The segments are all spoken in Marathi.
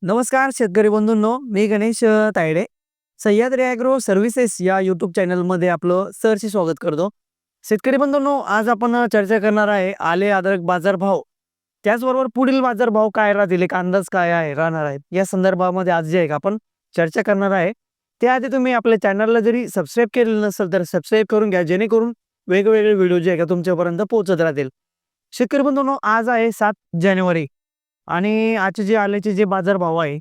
नमस्कार शेतकरी बंधूंनो, मी गणेश तायडे. सह्याद्री ॲग्रो सर्व्हिसेस या यूट्यूब चॅनलमध्ये आपलं सहर्ष स्वागत करतो. शेतकरी बंधूंनो, आज आपण चर्चा करणार आहे आले अद्रक बाजारभाव, त्याचबरोबर पुढील बाजारभाव काय राहतील, एक अंदाज काय आहे राहणार आहे, या संदर्भामध्ये आज जे आहे का आपण चर्चा करणार आहे. त्याआधी तुम्ही आपल्या चॅनलला जरी सबस्क्राईब केलेलं नसेल तर सबस्क्राईब करून घ्या, जेणेकरून वेगवेगळे व्हिडिओ जे आहे का तुमच्यापर्यंत पोहोचत राहतील. शेतकरी बंधूंनो, आज आहे 7 जानेवारी आणि आजचे जे आल्याचे जे बाजारभाव आहे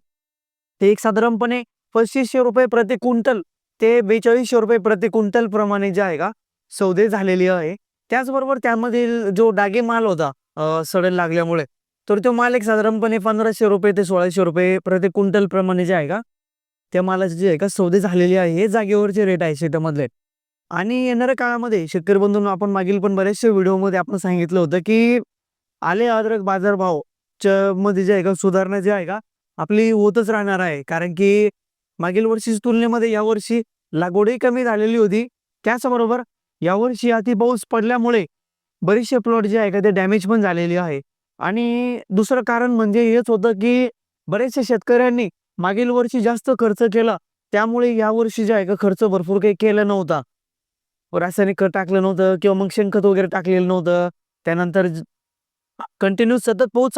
ते एक साधारणपणे 2500 रुपये प्रति क्विंटल ते 4200 रुपये प्रति क्विंटल प्रमाणे जे आहे का सौदे झालेली आहे. त्याचबरोबर त्यामधील जो डागे माल होता सडण लागल्यामुळे, तर तो माल एक साधारणपणे 1500 रुपये ते 1600 रुपये प्रति क्विंटल प्रमाणे जे आहे का त्या मालाचे जे आहे का सौदे झालेले आहे. हे जागेवरचे रेट आहे शेतामधले. आणि येणाऱ्या काळामध्ये शेतकरी बंधूंनो, आपण मागील पण बरेचसे व्हिडिओमध्ये आपण सांगितलं होतं की आले अद्रक बाजारभाव मध्ये जे आहे का सुधारणा जी आहे का आपली होतच राहणार आहे. कारण की मागील वर्षीच्या तुलनेमध्ये यावर्षी लागवडही कमी झालेली होती. त्याचबरोबर यावर्षी अति पाऊस पडल्यामुळे बरेचसे प्लॉट जे आहे का ते डॅमेज पण झालेले आहे. आणि दुसरं कारण म्हणजे हेच होतं की बरेचसे शेतकऱ्यांनी मागील वर्षी जास्त खर्च केला, त्यामुळे यावर्षी जे आहे का खर्च भरपूर काही केला नव्हता. रासायनिक खत टाकलं नव्हतं किंवा मग शेणखत वगैरे टाकलेलं नव्हतं. त्यानंतर कंटिन्यू सतत पाऊस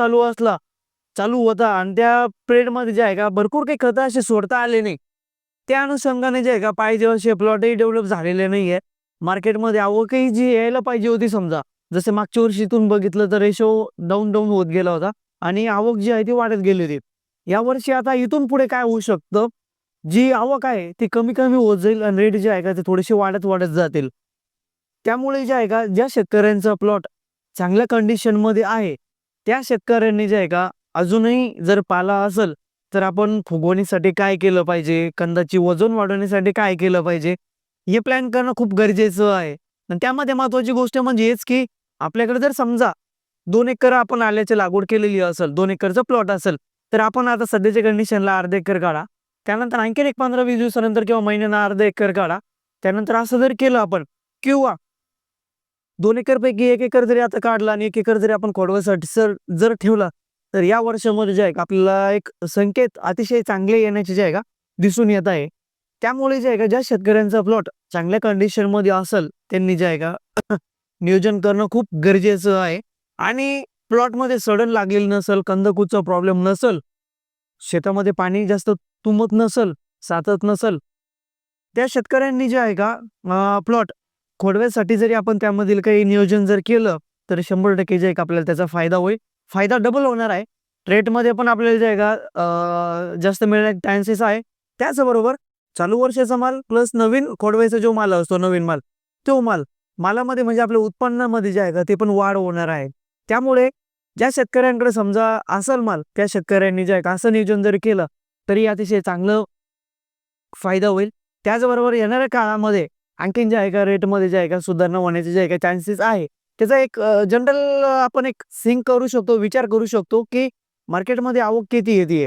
चालू होता आणि त्या पिरियडमध्ये जे आहे का भरपूर काही खतं असे सोडता आले नाही. त्या अनुषंगाने जे आहे का पाहिजे असे प्लॉटही डेव्हलप झालेले नाही आहे. मार्केटमध्ये आवकही जी यायला पाहिजे होती, समजा जसे मागच्या वर्षीतून बघितलं तर रेशो डाऊन होत गेला होता आणि आवक जी आहे ती वाढत गेली होती. यावर्षी आता इथून पुढे काय होऊ शकतं, जी आवक आहे ती कमी होत जाईल आणि रेट जे आहे का ते थोडेसे वाढत जातील. त्यामुळे जे आहे का ज्या शेतकऱ्यांचा प्लॉट चांगल्या कंडिशनमध्ये आहे त्या शेतकऱ्यांनी जे आहे का अजूनही जर पाला असेल तर आपण फुगवणीसाठी काय केलं पाहिजे, कंदाची वजन वाढवण्यासाठी काय केलं पाहिजे, हे प्लॅन करणं खूप गरजेचं आहे. आणि त्यामध्ये महत्त्वाची गोष्ट म्हणजे हेच की आपल्याकडे जर समजा 2 एकर आपण आल्याची लागवड केलेली असेल, 2 एकरचा प्लॉट असेल, तर आपण आता सध्याच्या कंडिशनला अर्धा एकर काढा. त्यानंतर आणखीन एक 15-20 दिवसानंतर किंवा महिन्यानं अर्धा एकर काढा. त्यानंतर असं जर केलं आपण, किंवा 2 एकरपैकी 1 एकर जरी आता काढला आणि 1 एकर जरी आपण खोडव्यासाठी जर ठेवला, तर या वर्षामध्ये जे आहे का आपल्याला एक संकेत अतिशय चांगले येण्याचे जे आहे का दिसून येत आहे. त्यामुळे जे आहे का ज्या शेतकऱ्यांचा प्लॉट चांगल्या कंडिशनमध्ये असेल त्यांनी जे आहे का नियोजन करणं खूप गरजेचं आहे. आणि प्लॉटमध्ये सडण लागलेली नसेल, कंदकुचा प्रॉब्लेम नसेल, शेतामध्ये पाणी जास्त तुंबत नसेल, साचत नसेल, त्या शेतकऱ्यांनी जे आहे का प्लॉट खोडव्यासाठी जरी आपण त्यामधील काही नियोजन जर केलं तर 100% जे आहे का आपल्याला त्याचा फायदा होईल. फायदा डबल होणार आहे. रेटमध्ये पण आपल्याला जे आहे का जास्त मिळण्याचे चान्सेस आहे. त्याचबरोबर चालू वर्षाचा माल प्लस नवीन खोडव्याचा जो माल असतो, नवीन माल, तो मालामध्ये म्हणजे आपल्या उत्पन्नामध्ये जे आहे का ते पण वाढ होणार आहे. त्यामुळे ज्या शेतकऱ्यांकडे समजा असेल माल, त्या शेतकऱ्यांनी जे आहे का असं नियोजन जर केलं तरी अतिशय चांगलं फायदा होईल. त्याचबरोबर येणाऱ्या काळामध्ये आणखीन जे आहे का रेटमध्ये जे आहे का सुधारणा होण्याचे जे आहे का चान्सेस आहे. त्याचा एक जनरल आपण एक थिंक करू शकतो, विचार करू शकतो की मार्केटमध्ये आवक किती येते,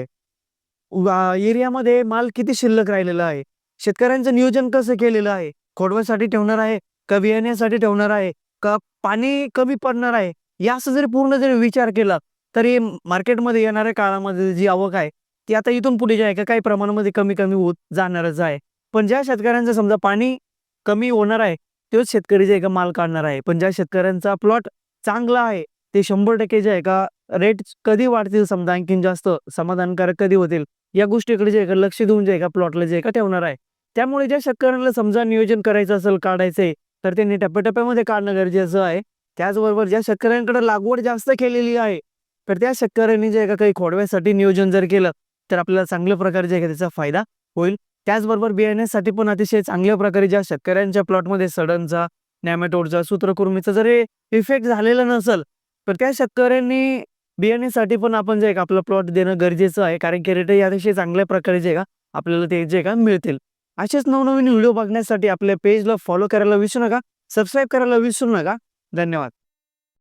एरियामध्ये माल किती शिल्लक राहिलेला आहे, शेतकऱ्यांचं नियोजन कसं केलेलं आहे, खोडव्यासाठी ठेवणार आहे का बियाण्यासाठी ठेवणार आहे का पाणी कमी पडणार आहे, या असं जरी पूर्ण जरी विचार केला तरी मार्केटमध्ये येणाऱ्या काळामध्ये जी आवक आहे ती आता इथून पुढे जे आहे का काही प्रमाणामध्ये कमी होत जाणारच आहे. पण ज्या शेतकऱ्यांचं समजा पाणी कमी होणार आहे तोच शेतकरी जे आहे का माल काढणार आहे. पण ज्या शेतकऱ्यांचा प्लॉट चांगला आहे ते 100% जे आहे का रेट कधी वाढतील, समजा आणखीन जास्त समाधानकारक कधी होतील, या गोष्टीकडे जे आहे का लक्ष देऊन जे आहे का प्लॉटला जे आहे का ठेवणार आहे. त्यामुळे ज्या शेतकऱ्यांना समजा नियोजन करायचं असेल, काढायचंय, तर त्यांनी टप्प्याटप्प्यामध्ये काढणं गरजेचं आहे. त्याचबरोबर ज्या शेतकऱ्यांकडे लागवड जास्त केलेली आहे तर त्या शेतकऱ्यांनी जे आहे का काही खोडव्यासाठी नियोजन जर केलं तर आपल्याला चांगल्या प्रकारे जे आहे का त्याचा फायदा होईल. त्याचबरोबर बियाण्यासाठी पण अतिशय चांगल्या प्रकारे ज्या शेतकऱ्यांच्या प्लॉटमध्ये सडनचा, नॅमेटोडचा, सूत्रकृमीचा जरी इफेक्ट झालेला नसेल तर त्या शेतकऱ्यांनी बियाण्यासाठी पण आपण जे आहे का आपला प्लॉट देणं गरजेचं आहे. कारण की रेटही अतिशय चांगल्या प्रकारे जे आहे का आपल्याला ते जे आहे का मिळतील. असेच नवनवीन व्हिडिओ बघण्यासाठी आपल्या पेजला फॉलो करायला विसरू नका, सबस्क्राईब करायला विसरू नका. धन्यवाद.